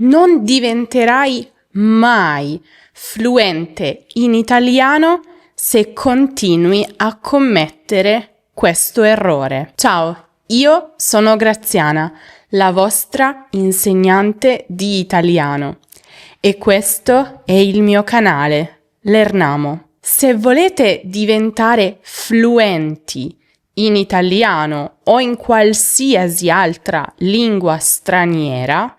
non diventerai mai fluente in italiano se continui a commettere questo errore. Ciao, io sono Graziana, la vostra insegnante di italiano, e questo è il mio canale, Lernamo. Se volete diventare fluenti in italiano o in qualsiasi altra lingua straniera,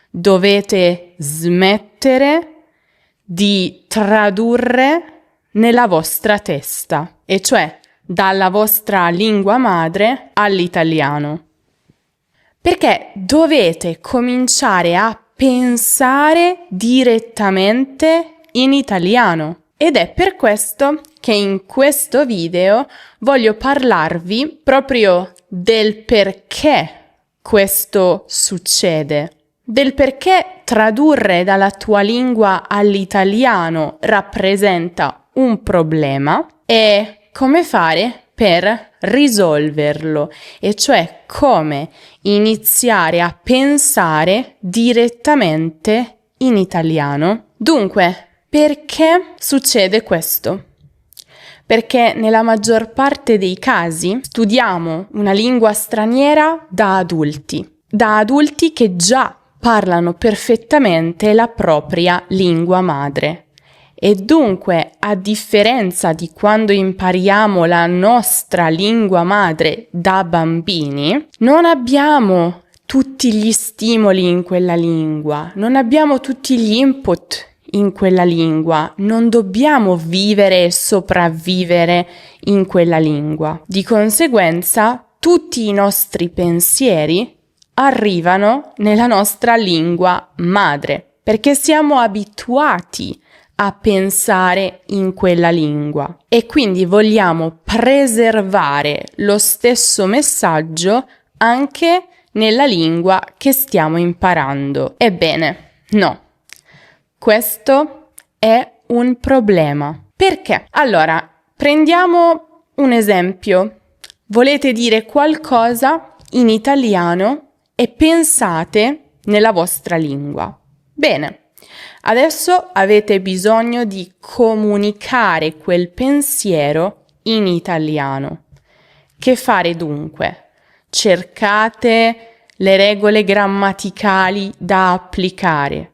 dovete smettere di tradurre nella vostra testa, e cioè dalla vostra lingua madre all'italiano. Perché dovete cominciare a pensare direttamente in italiano. Ed è per questo che in questo video voglio parlarvi proprio del perché questo succede, del perché tradurre dalla tua lingua all'italiano rappresenta un problema e come fare per risolverlo, e cioè come iniziare a pensare direttamente in italiano. Dunque, perché succede questo? Perché nella maggior parte dei casi studiamo una lingua straniera da adulti che già parlano perfettamente la propria lingua madre. E dunque, a differenza di quando impariamo la nostra lingua madre da bambini, non abbiamo tutti gli stimoli in quella lingua, non abbiamo tutti gli input in quella lingua, non dobbiamo vivere e sopravvivere in quella lingua. Di conseguenza, tutti i nostri pensieri arrivano nella nostra lingua madre, perché siamo abituati a pensare in quella lingua e quindi vogliamo preservare lo stesso messaggio anche nella lingua che stiamo imparando. Ebbene, no. Questo è un problema. Perché? Allora, prendiamo un esempio. Volete dire qualcosa in italiano e pensate nella vostra lingua. Bene. Adesso avete bisogno di comunicare quel pensiero in italiano. Che fare dunque? Cercate le regole grammaticali da applicare.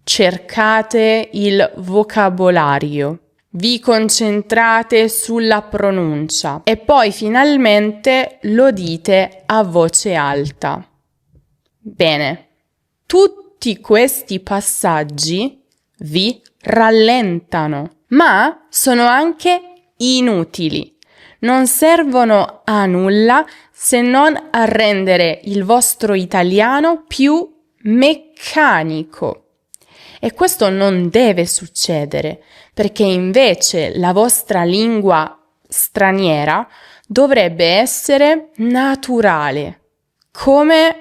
Cercate il vocabolario. Vi concentrate sulla pronuncia e poi finalmente lo dite a voce alta. Bene. Tutti questi passaggi vi rallentano, ma sono anche inutili. Non servono a nulla se non a rendere il vostro italiano più meccanico. E questo non deve succedere, perché invece la vostra lingua straniera dovrebbe essere naturale, come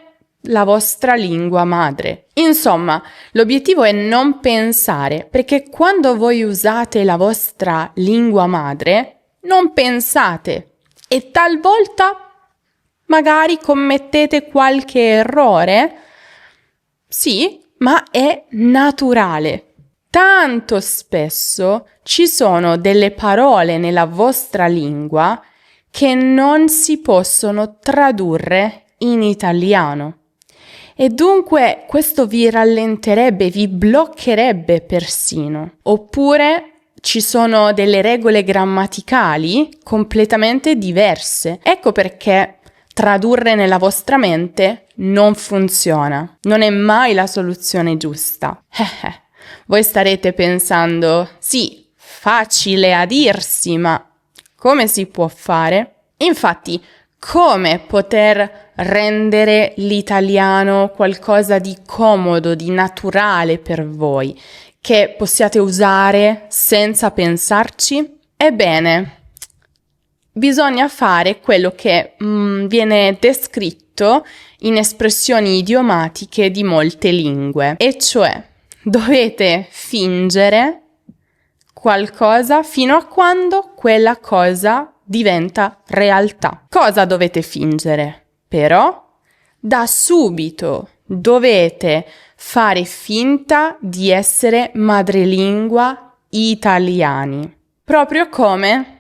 la vostra lingua madre. Insomma, l'obiettivo è non pensare, perché quando voi usate la vostra lingua madre, non pensate e talvolta magari commettete qualche errore. Sì, ma è naturale. Tanto spesso ci sono delle parole nella vostra lingua che non si possono tradurre in italiano. E dunque questo vi rallenterebbe, vi bloccherebbe persino. Oppure ci sono delle regole grammaticali completamente diverse. Ecco perché tradurre nella vostra mente non funziona. Non è mai la soluzione giusta. Voi starete pensando, sì, facile a dirsi, ma come si può fare? Infatti, come poter rendere l'italiano qualcosa di comodo, di naturale per voi, che possiate usare senza pensarci? Ebbene, bisogna fare quello che viene descritto in espressioni idiomatiche di molte lingue, e cioè dovete fingere qualcosa fino a quando quella cosa diventa realtà. Cosa dovete fingere? Però da subito dovete fare finta di essere madrelingua italiani, proprio come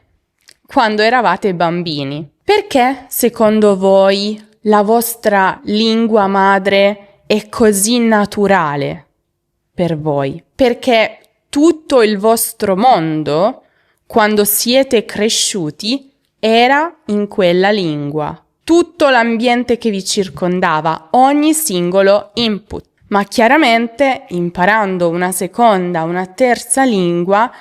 quando eravate bambini. Perché, secondo voi, la vostra lingua madre è così naturale per voi? Perché tutto il vostro mondo, quando siete cresciuti, era in quella lingua. Tutto l'ambiente che vi circondava, ogni singolo input. Ma chiaramente, imparando una seconda, una terza lingua,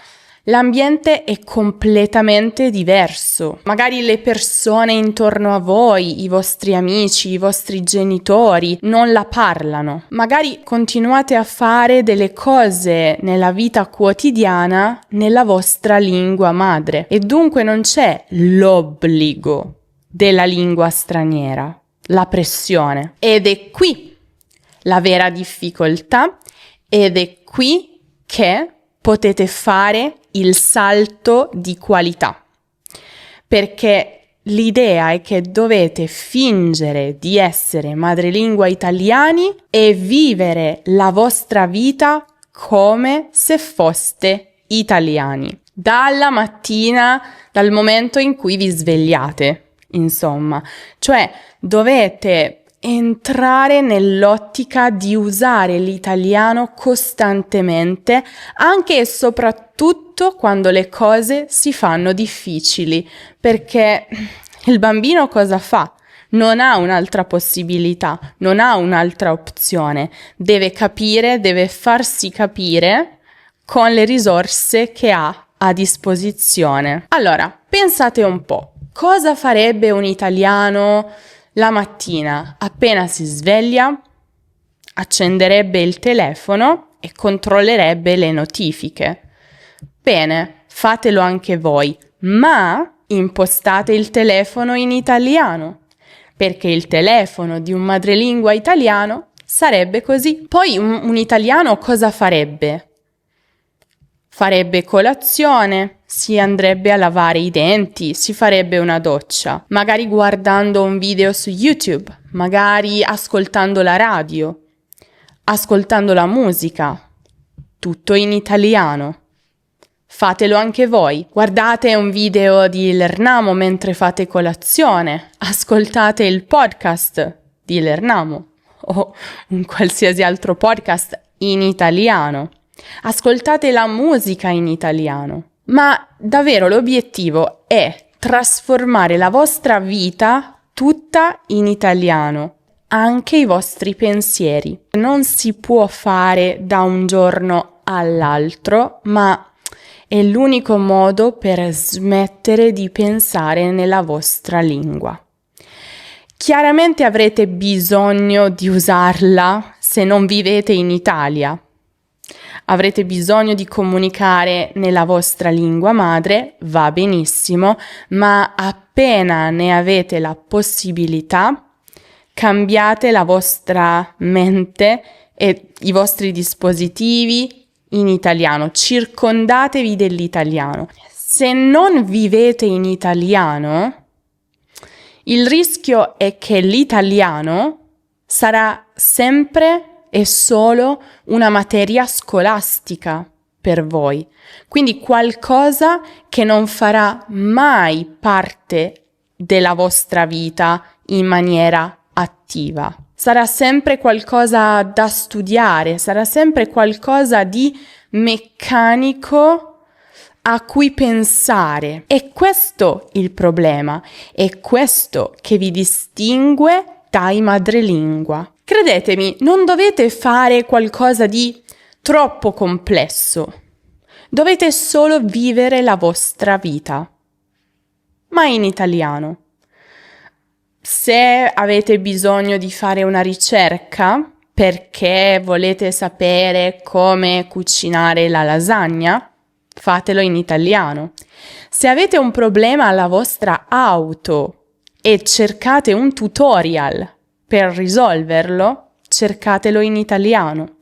l'ambiente è completamente diverso. Magari le persone intorno a voi, i vostri amici, i vostri genitori, non la parlano. Magari continuate a fare delle cose nella vita quotidiana nella vostra lingua madre e dunque non c'è l'obbligo della lingua straniera, la pressione. Ed è qui la vera difficoltà ed è qui che potete fare il salto di qualità, perché l'idea è che dovete fingere di essere madrelingua italiani e vivere la vostra vita come se foste italiani. Dalla mattina, dal momento in cui vi svegliate, insomma. Cioè, dovete entrare nell'ottica di usare l'italiano costantemente, anche e soprattutto quando le cose si fanno difficili, perché il bambino cosa fa? Non ha un'altra possibilità, non ha un'altra opzione, deve capire, deve farsi capire con le risorse che ha a disposizione. Allora, pensate un po', cosa farebbe un italiano la mattina appena si sveglia? Accenderebbe il telefono e controllerebbe le notifiche. Bene, fatelo anche voi, ma impostate il telefono in italiano, perché il telefono di un madrelingua italiano sarebbe così. Poi un italiano cosa farebbe? Farebbe colazione, si andrebbe a lavare i denti, si farebbe una doccia, magari guardando un video su YouTube, magari ascoltando la radio, ascoltando la musica, tutto in italiano. Fatelo anche voi, guardate un video di Lernamo mentre fate colazione, ascoltate il podcast di Lernamo o un qualsiasi altro podcast in italiano. Ascoltate la musica in italiano, ma davvero l'obiettivo è trasformare la vostra vita tutta in italiano, anche i vostri pensieri. Non si può fare da un giorno all'altro, ma è l'unico modo per smettere di pensare nella vostra lingua. Chiaramente avrete bisogno di usarla se non vivete in Italia. Avrete bisogno di comunicare nella vostra lingua madre, va benissimo, ma appena ne avete la possibilità, cambiate la vostra mente e i vostri dispositivi in italiano, circondatevi dell'italiano. Se non vivete in italiano, il rischio è che l'italiano sarà sempre è solo una materia scolastica per voi, quindi qualcosa che non farà mai parte della vostra vita in maniera attiva. Sarà sempre qualcosa da studiare, sarà sempre qualcosa di meccanico a cui pensare. È questo il problema, è questo che vi distingue dai madrelingua. Credetemi, non dovete fare qualcosa di troppo complesso. Dovete solo vivere la vostra vita, ma in italiano. Se avete bisogno di fare una ricerca perché volete sapere come cucinare la lasagna, fatelo in italiano. Se avete un problema alla vostra auto e cercate un tutorial per risolverlo, cercatelo in italiano.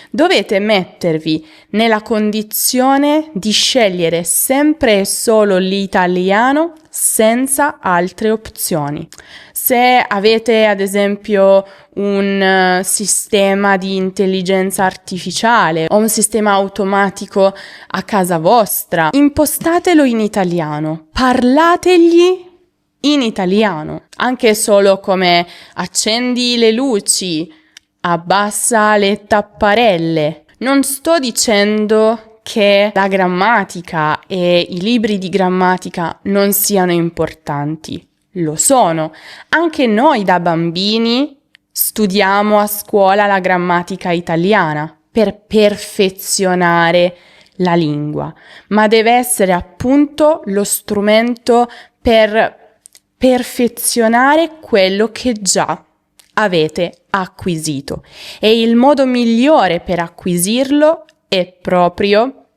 Dovete mettervi nella condizione di scegliere sempre e solo l'italiano senza altre opzioni. Se avete ad esempio un sistema di intelligenza artificiale o un sistema automatico a casa vostra, impostatelo in italiano, parlategli in italiano, anche solo come accendi le luci, abbassa le tapparelle. Non sto dicendo che la grammatica e i libri di grammatica non siano importanti. Lo sono. Anche noi da bambini studiamo a scuola la grammatica italiana per perfezionare la lingua, ma deve essere appunto lo strumento per perfezionare quello che già avete acquisito. E il modo migliore per acquisirlo è proprio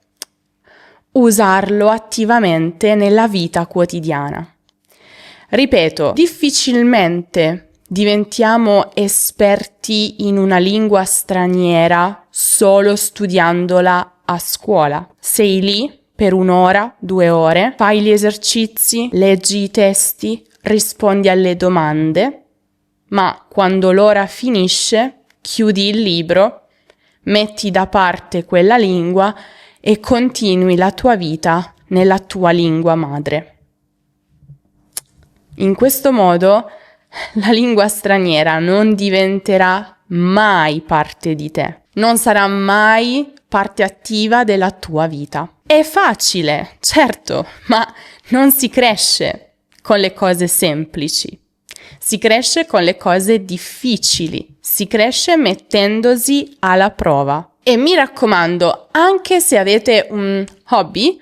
usarlo attivamente nella vita quotidiana. Ripeto, difficilmente diventiamo esperti in una lingua straniera solo studiandola a scuola. Sei lì per 1 ora, 2 ore, fai gli esercizi, leggi i testi, rispondi alle domande, ma quando l'ora finisce, chiudi il libro, metti da parte quella lingua e continui la tua vita nella tua lingua madre. In questo modo la lingua straniera non diventerà mai parte di te, non sarà mai parte attiva della tua vita. È facile, certo, ma non si cresce con le cose semplici. Si cresce con le cose difficili, si cresce mettendosi alla prova. E mi raccomando, anche se avete un hobby,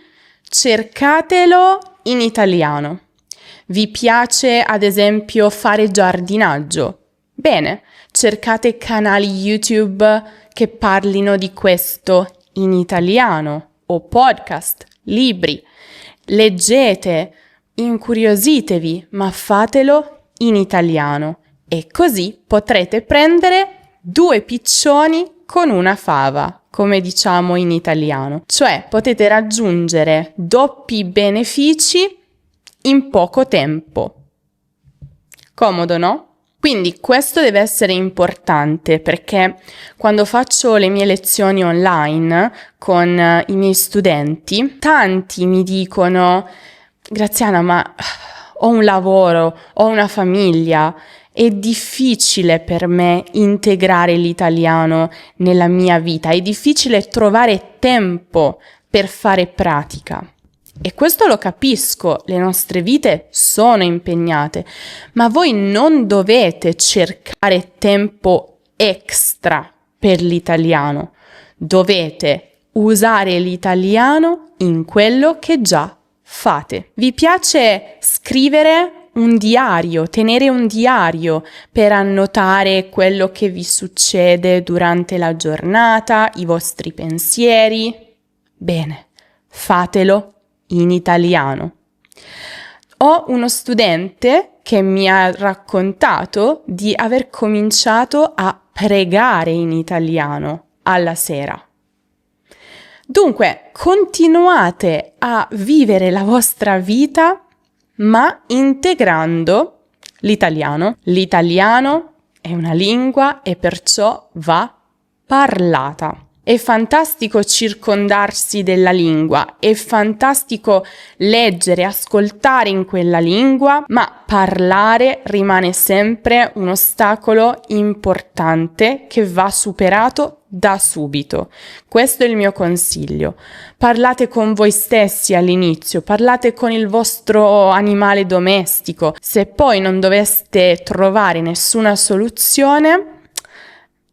cercatelo in italiano. Vi piace ad esempio fare giardinaggio? Bene, cercate canali YouTube che parlino di questo in italiano, o podcast, libri. Leggete, incuriositevi, ma fatelo in italiano e così potrete prendere 2 piccioni con una fava, come diciamo in italiano. Cioè potete raggiungere doppi benefici in poco tempo. Comodo, no? Quindi questo deve essere importante perché quando faccio le mie lezioni online con i miei studenti, tanti mi dicono: Graziana, ma ho un lavoro, ho una famiglia, è difficile per me integrare l'italiano nella mia vita, è difficile trovare tempo per fare pratica. E questo lo capisco, le nostre vite sono impegnate, ma voi non dovete cercare tempo extra per l'italiano, dovete usare l'italiano in quello che già fate. Vi piace scrivere un diario, tenere un diario per annotare quello che vi succede durante la giornata, i vostri pensieri? Bene, fatelo in italiano. Ho uno studente che mi ha raccontato di aver cominciato a pregare in italiano alla sera. Dunque, continuate a vivere la vostra vita, ma integrando l'italiano. L'italiano è una lingua e perciò va parlata. È fantastico circondarsi della lingua, è fantastico leggere, ascoltare in quella lingua, ma parlare rimane sempre un ostacolo importante che va superato da subito. Questo è il mio consiglio. Parlate con voi stessi all'inizio, parlate con il vostro animale domestico. Se poi non doveste trovare nessuna soluzione,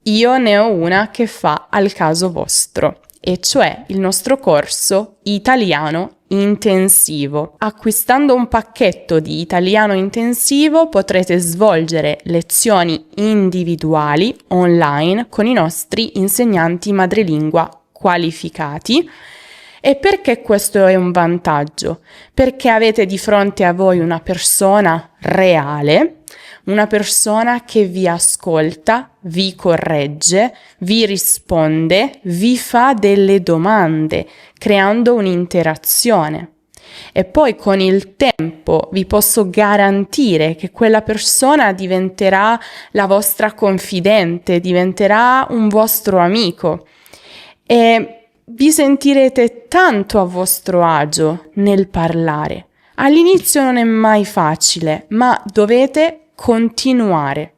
io ne ho una che fa al caso vostro, e cioè il nostro corso italiano intensivo. Acquistando un pacchetto di italiano intensivo potrete svolgere lezioni individuali online con i nostri insegnanti madrelingua qualificati. E perché questo è un vantaggio? Perché avete di fronte a voi una persona reale, una persona che vi ascolta, vi corregge, vi risponde, vi fa delle domande, creando un'interazione. E poi con il tempo vi posso garantire che quella persona diventerà la vostra confidente, diventerà un vostro amico e vi sentirete tanto a vostro agio nel parlare. All'inizio non è mai facile, ma dovete continuare.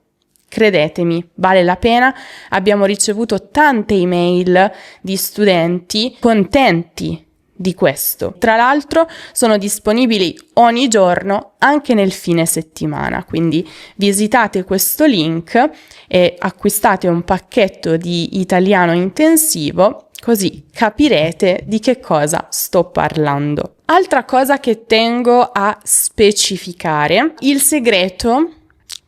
Credetemi, vale la pena. Abbiamo ricevuto tante email di studenti contenti di questo. Tra l'altro sono disponibili ogni giorno anche nel fine settimana, quindi visitate questo link e acquistate un pacchetto di italiano intensivo, così capirete di che cosa sto parlando. Altra cosa che tengo a specificare: il segreto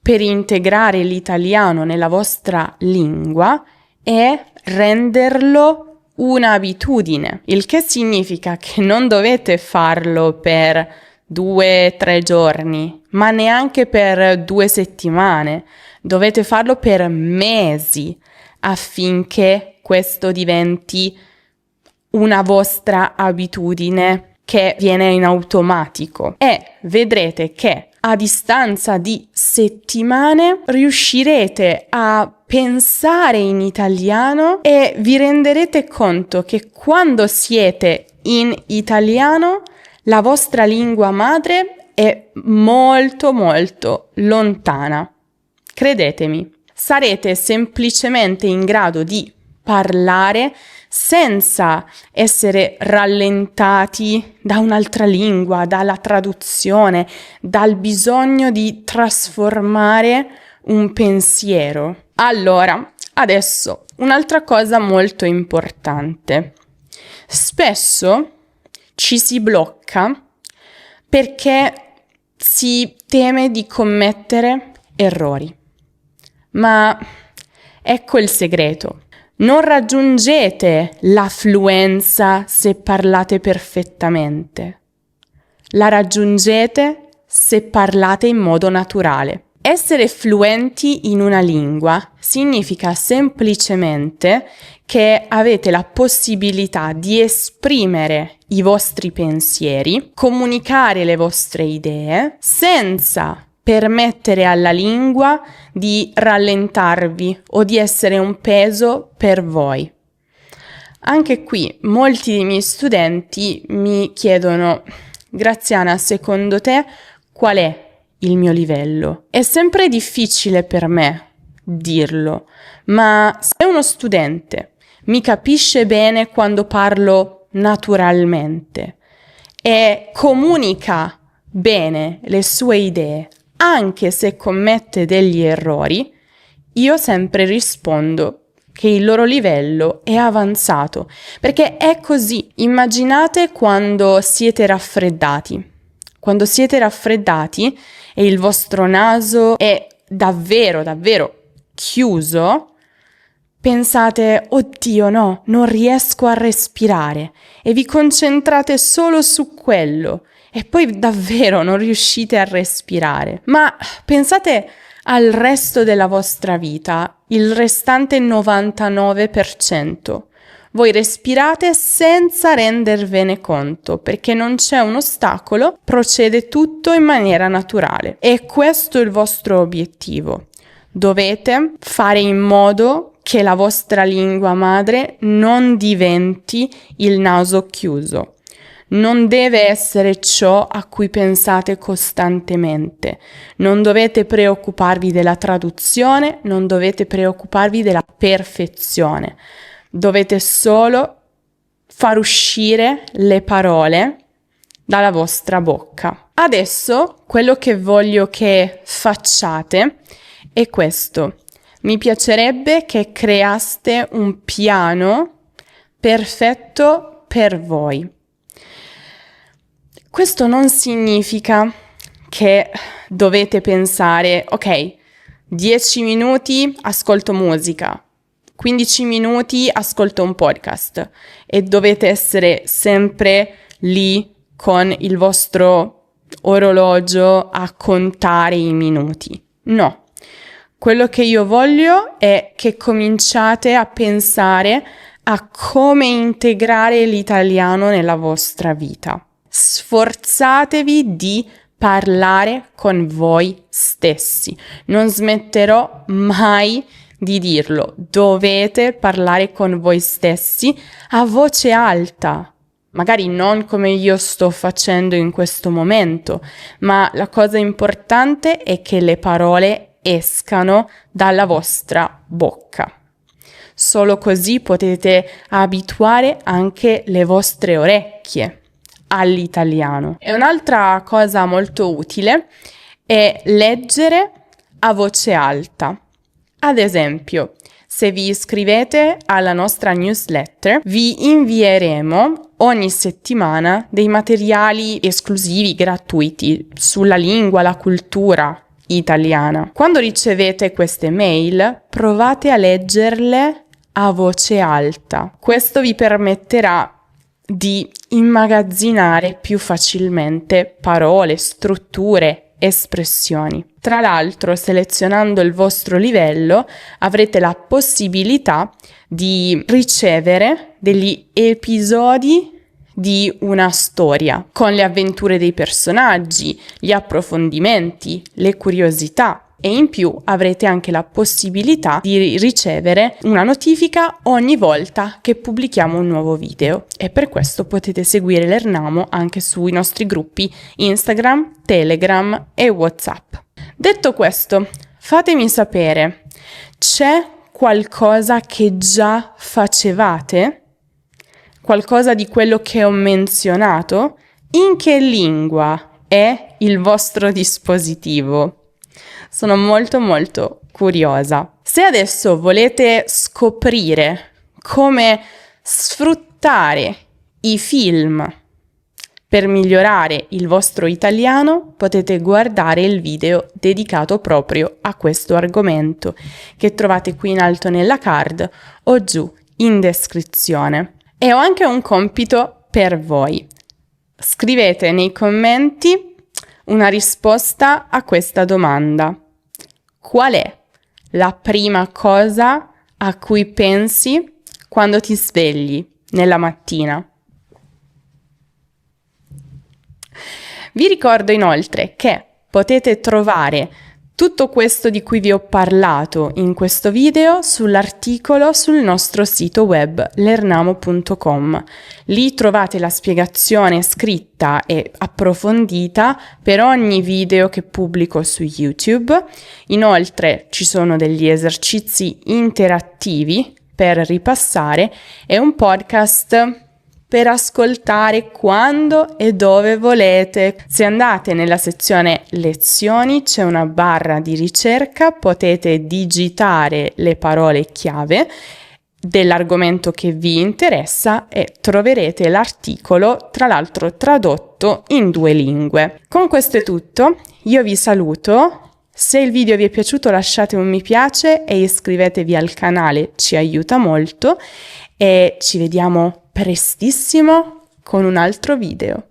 per integrare l'italiano nella vostra lingua è renderlo un'abitudine, il che significa che non dovete farlo per 2-3 giorni, ma neanche per 2 settimane. Dovete farlo per mesi affinché questo diventi una vostra abitudine che viene in automatico, e vedrete che a distanza di settimane riuscirete a pensare in italiano e vi renderete conto che quando siete in italiano la vostra lingua madre è molto molto lontana. Credetemi, sarete semplicemente in grado di parlare senza essere rallentati da un'altra lingua, dalla traduzione, dal bisogno di trasformare un pensiero. Allora, adesso un'altra cosa molto importante. Spesso ci si blocca perché si teme di commettere errori. Ma ecco il segreto. Non raggiungete la fluenza se parlate perfettamente. La raggiungete se parlate in modo naturale. Essere fluenti in una lingua significa semplicemente che avete la possibilità di esprimere i vostri pensieri, comunicare le vostre idee senza permettere alla lingua di rallentarvi o di essere un peso per voi. Anche qui molti dei miei studenti mi chiedono: Graziana, secondo te qual è il mio livello? È sempre difficile per me dirlo, ma se uno studente mi capisce bene quando parlo naturalmente e comunica bene le sue idee, anche se commette degli errori, io sempre rispondo che il loro livello è avanzato, perché è così. Immaginate quando siete raffreddati. Quando siete raffreddati e il vostro naso è davvero, davvero chiuso, pensate: oddio no, non riesco a respirare, e vi concentrate solo su quello. E poi davvero non riuscite a respirare. Ma pensate al resto della vostra vita, il restante 99%. Voi respirate senza rendervene conto, perché non c'è un ostacolo, procede tutto in maniera naturale. E questo è il vostro obiettivo. Dovete fare in modo che la vostra lingua madre non diventi il naso chiuso. Non deve essere ciò a cui pensate costantemente. Non dovete preoccuparvi della traduzione, non dovete preoccuparvi della perfezione. Dovete solo far uscire le parole dalla vostra bocca. Adesso quello che voglio che facciate è questo. Mi piacerebbe che creaste un piano perfetto per voi. Questo non significa che dovete pensare: ok, 10 minuti ascolto musica, 15 minuti ascolto un podcast, e dovete essere sempre lì con il vostro orologio a contare i minuti. No. Quello che io voglio è che cominciate a pensare a come integrare l'italiano nella vostra vita. Sforzatevi di parlare con voi stessi. Non smetterò mai di dirlo. Dovete parlare con voi stessi a voce alta. Magari non come io sto facendo in questo momento, ma la cosa importante è che le parole escano dalla vostra bocca. Solo così potete abituare anche le vostre orecchie all'italiano. E un'altra cosa molto utile è leggere a voce alta. Ad esempio, se vi iscrivete alla nostra newsletter, vi invieremo ogni settimana dei materiali esclusivi gratuiti sulla lingua, la cultura italiana. Quando ricevete queste mail, provate a leggerle a voce alta. Questo vi permetterà di immagazzinare più facilmente parole, strutture, espressioni. Tra l'altro, selezionando il vostro livello, avrete la possibilità di ricevere degli episodi di una storia, con le avventure dei personaggi, gli approfondimenti, le curiosità. E in più avrete anche la possibilità di ricevere una notifica ogni volta che pubblichiamo un nuovo video, e per questo potete seguire Learnamo anche sui nostri gruppi Instagram, Telegram e WhatsApp. Detto questo, fatemi sapere, c'è qualcosa che già facevate? Qualcosa di quello che ho menzionato? In che lingua è il vostro dispositivo? Sono molto curiosa. Se adesso volete scoprire come sfruttare i film per migliorare il vostro italiano, potete guardare il video dedicato proprio a questo argomento, che trovate qui in alto nella card o giù in descrizione. E ho anche un compito per voi. Scrivete nei commenti una risposta a questa domanda. Qual è la prima cosa a cui pensi quando ti svegli nella mattina? Vi ricordo inoltre che potete trovare tutto questo di cui vi ho parlato in questo video sull'articolo sul nostro sito web learnamo.com. Lì trovate la spiegazione scritta e approfondita per ogni video che pubblico su YouTube. Inoltre ci sono degli esercizi interattivi per ripassare e un podcast per ascoltare quando e dove volete. Se andate nella sezione lezioni c'è una barra di ricerca, potete digitare le parole chiave dell'argomento che vi interessa e troverete l'articolo, tra l'altro tradotto in 2 lingue. Con questo è tutto, io vi saluto. Se il video vi è piaciuto lasciate un mi piace e iscrivetevi al canale, ci aiuta molto, e ci vediamo prestissimo con un altro video.